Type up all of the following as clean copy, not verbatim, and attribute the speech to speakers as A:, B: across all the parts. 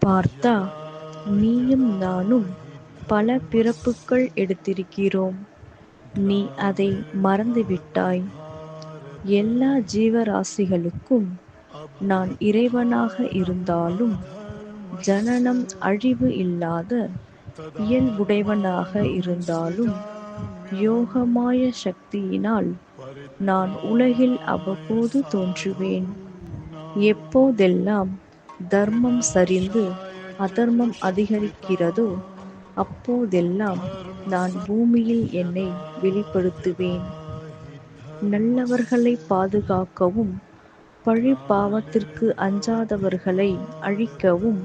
A: பார்த்தா நீயும் நானும் பல பிறப்புகள் எடுத்திருக்கிறோம். நீ அதை மறந்துவிட்டாய். எல்லா ஜீவராசிகளுக்கும் நான் இறைவனாக இருந்தாலும் ஜனனம் அழிவு இல்லாத இயல்புடையவனாக இருந்தாலும் யோகமாய சக்தியினால் நான் உலகில் அவ்வப்போது தோன்றுவேன். எப்போதெல்லாம் தர்மம் சரிந்து அதர்மம் அதிகரிக்கிறதோ அப்போதெல்லாம் நான் பூமியில் என்னை வெளிப்படுத்துவேன். நல்லவர்களை பாதுகாக்கவும் பழி பாவத்திற்கு அஞ்சாதவர்களை அழிக்கவும்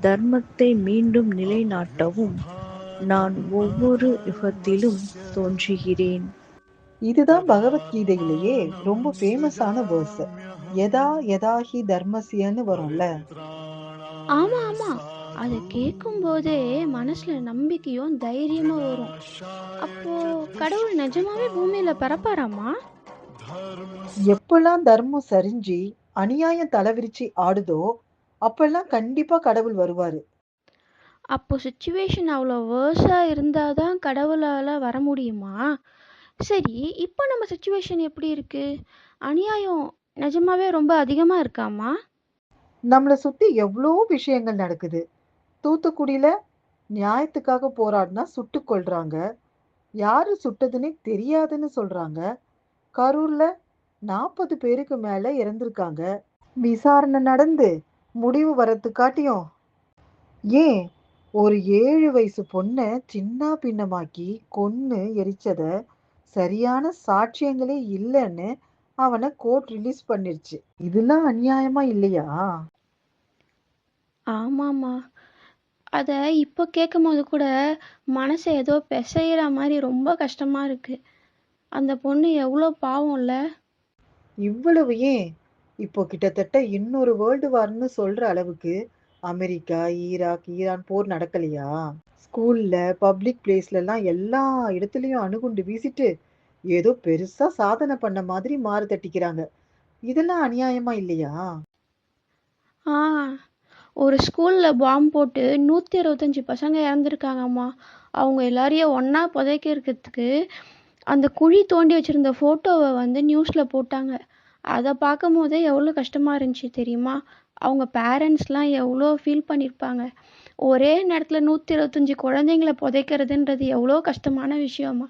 A: தர்மத்தை மீண்டும் நிலைநாட்டவும் நான் ஒவ்வொரு யுகத்திலும் தோன்றுகிறேன்.
B: இதுதான் பகவத்கீதையிலேயே ரொம்ப ஃபேமஸான வேர்ஸ். யதா யதாஹி தர்மஸ்யன்னு வரும்ல.
C: ஆமா ஆமா, அதை கேட்கும் போதே மனசுல நம்பிக்கையும் தைரியமா வரும். அப்போ கடவுள் நிஜமாவே பூமியில பிறப்பாராமா?
B: எப்பெல்லாம் தர்மம் சரிஞ்சு அநியாயம் தலைவிரிச்சு ஆடுதோ அப்பெல்லாம் கண்டிப்பா கடவுள் வருவாரு.
C: அப்போ சுச்சுவேஷன் அவ்வளோ வேர்ஸா இருந்தாதான் கடவுளால வர முடியுமா? சரி, இப்போ நம்ம சுச்சுவேஷன் எப்படி இருக்கு? அநியாயம் நிஜமாவே ரொம்ப அதிகமா இருக்காமா?
B: நம்மளை சுத்தி எவ்வளோ விஷயங்கள் நடக்குது. தூத்துக்குடியில நியாயத்துக்காக போராடினா சுட்டு கொல்றாங்க. யாரு சுட்டதுன்னே தெரியாதுன்னு சொல்றாங்க. கரூர்ல 40 பேருக்கு மேல இறந்திருக்காங்க. விசாரணை நடந்து முடிவு வரத்துக்காட்டியும் ஏன் ஒரு 7 வயசு பொண்ண சின்ன பின்னமாக்கி கொன்னு எரிச்சத சரியான சாட்சியங்களே இல்லைன்னு அவனை கோர்ட் ரிலீஸ் பண்ணிருச்சு. இதெல்லாம் அநியாயமா இல்லையா?
C: ஆமாம்மா, அதை இப்போ கேட்கும் போது கூட மனசை ஏதோ பிசைகிற மாதிரி ரொம்ப கஷ்டமா இருக்கு. அந்த பொண்ணு எவ்வளோ பாவம்ல.
B: இவ்வளவு ஏன், இப்போ கிட்டத்தட்ட இன்னொரு வேர்ல்டு வார்னு சொல்ற அளவுக்கு அமெரிக்கா, ஈராக், ஈரான் போர் நடக்கலையா? ஸ்கூல்ல, பப்ளிக் பிளேஸ்ல எல்லாம் எல்லா இடத்துலயும் அணுகுண்டு வீசிட்டு ஏதோ பெருசா சாதனை பண்ண மாதிரி மாறு தட்டிக்கிறாங்க. இதெல்லாம் அநியாயமா இல்லையா?
C: ஆ, ஒரு ஸ்கூலில் பாம்பு போட்டு 125 பசங்க இறந்துருக்காங்கம்மா. அவங்க எல்லாரையும் ஒன்றா புதைக்கிறதுக்கு அந்த குழி தோண்டி வச்சுருந்த ஃபோட்டோவை வந்து நியூஸில் போட்டாங்க. அதை பார்க்கும் போதே எவ்வளோ கஷ்டமாக இருந்துச்சு தெரியுமா? அவங்க பேரண்ட்ஸ்லாம் எவ்வளோ ஃபீல் பண்ணியிருப்பாங்க. ஒரே நேரத்தில் 125 குழந்தைங்கள புதைக்கிறதுன்றது எவ்வளோ கஷ்டமான விஷயமா.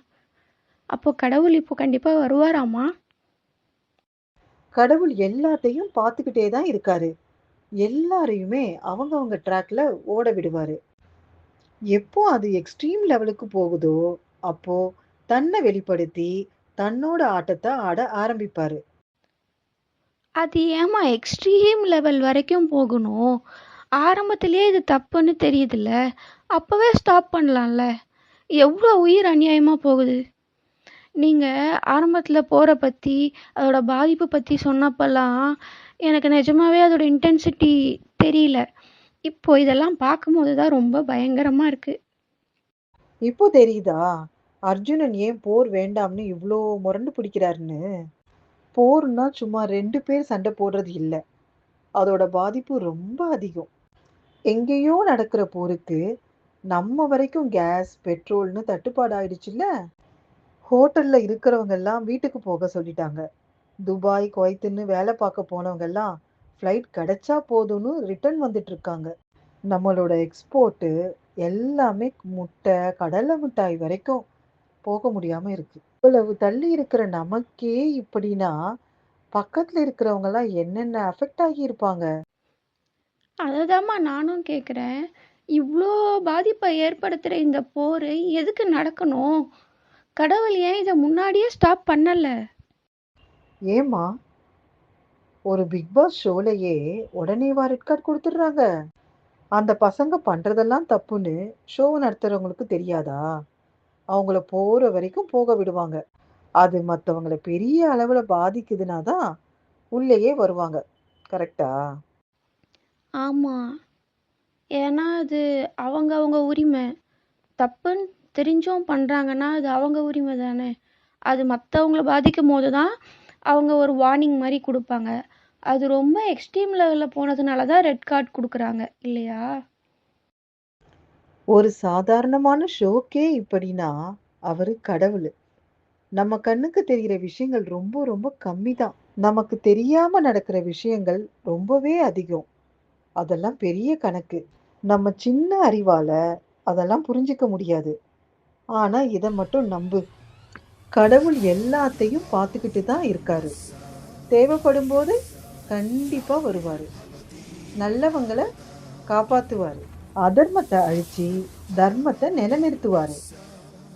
C: அப்போ கடவுள் இப்போ கண்டிப்பாக வருவாராமா?
B: கடவுள் எல்லாத்தையும் பார்த்துக்கிட்டே தான் இருக்காரு. எல்லாரையுமே அவங்க ட்ராக்ல ஓட விடுவாரு. எப்போ அது எக்ஸ்ட்ரீம் லெவலுக்கு போகுதோ அப்போ தன்னை வெளிப்படுத்தி தன்னோட ஆட்டத்தை ஆட ஆரம்பிப்பாரு.
C: அது ஏமா எக்ஸ்ட்ரீம் லெவல் வரைக்கும் போகணும்? ஆரம்பத்திலேயே இது தப்புன்னு தெரியுதுல்ல, அப்போவே ஸ்டாப் பண்ணலாம்ல. எவ்வளோ உயிர் அநியாயமாக போகுது. நீங்கள் ஆரம்பத்தில் போரை பற்றி அதோட பாதிப்பு பற்றி சொன்னப்பெல்லாம் எனக்கு நிஜமாவே அதோட இன்டென்சிட்டி தெரியல. இப்போ இதெல்லாம் பார்க்கும்போது தான் ரொம்ப பயங்கரமாக இருக்குது.
B: இப்போ தெரியுதா அர்ஜுனன் ஏன் போர் வேண்டாம்னு இவ்ளோ முரண்டு பிடிக்கிறாருன்னு? போர்னா சும்மா 2 பேர் சண்டை போடுறது இல்ல. அதோட பாதிப்பு ரொம்ப அதிகம். எங்கேயோ நடக்கிற போருக்கு நம்ம வரைக்கும் கேஸ், பெட்ரோல்னு தட்டுப்பாடு ஆயிடுச்சுல்ல. ஹோட்டல்ல இருக்கிறவங்க எல்லாம் வீட்டுக்கு போக சொல்லிட்டாங்க. துபாய், குவைத்துன்னு வேலை பார்க்க போனவங்க எல்லாம் ஃப்ளைட் கிடைச்சா போதும்னு ரிட்டர்ன் வந்துட்டு இருக்காங்க. நம்மளோட எக்ஸ்போர்ட் எல்லாமே முட்டை, கடலை மிட்டாய் வரைக்கும் போக முடியாம இருக்கு. இவ்வளவு தள்ளி இருக்கிற நமக்கே இப்படின்னா பக்கத்துல இருக்கிறவங்க எல்லாம் என்னென்ன அஃபெக்ட் ஆகி இருப்பாங்க?
C: அதை நானும் கேட்குறேன். இவ்வளோ பாதிப்பை ஏற்படுத்துகிற இந்த போர் எதுக்கு நடக்கணும்? கடவுள் ஏன் இதை முன்னாடியே ஸ்டாப் பண்ணல?
B: ஏமா ஒரு பிக் பாஸ் ஷோலயே உடனேவா ரெட் கார்டு கொடுத்துடுறாங்க? அந்த பசங்க பண்றதெல்லாம் தப்புன்னு ஷோ நடத்துறவங்களுக்கு தெரியாதா? அவங்கள போற வரைக்கும் போக விடுவாங்க. அது மத்தவங்கள பெரிய அளவுல பாதிக்குதுன்னா தான் உள்ளேயே வருவாங்க. கரெக்ட்டா?
C: ஆமாம், ஏன்னா அது அவங்க அவங்க உரிமை. தப்புன்னு தெரிஞ்சும் பண்ணுறாங்கன்னா அது அவங்க உரிமை தானே. அது மற்றவங்கள பாதிக்கும் போது தான் அவங்க ஒரு வார்னிங் மாதிரி கொடுப்பாங்க. அது ரொம்ப எக்ஸ்ட்ரீம் லெவலில் போனதுனால தான் ரெட் கார்டு கொடுக்குறாங்க இல்லையா?
B: ஒரு சாதாரணமான ஷோக்கே இப்படின்னா அவரு கடவுளு. நம்ம கண்ணுக்கு தெரிகிற விஷயங்கள் ரொம்ப ரொம்ப கம்மி தான். நமக்கு தெரியாம நடக்கிற விஷயங்கள் ரொம்பவே அதிகம். அதெல்லாம் பெரிய கணக்கு. நம்ம சின்ன அறிவால அதெல்லாம் புரிஞ்சுக்க முடியாது. ஆனா இத மட்டும் நம்பு. கடவுள் எல்லாத்தையும் பார்த்துக்கிட்டு தான் இருக்காரு. தேவைப்படும்போது கண்டிப்பா வருவாரு. நல்லவங்கள காப்பாத்துவாரு. அதர்மத்த அழிச்சு தர்மத்த நிலைநிறுத்துவாரு.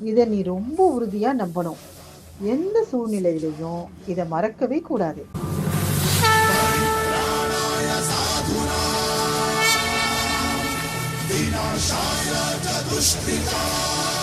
B: இத நீ ரொம்ப உறுதியா நம்பணும். எந்த சூழ்நிலையிலையும் இத மறக்கவே கூடாது.
D: विनाशाय च दुष्कृताम्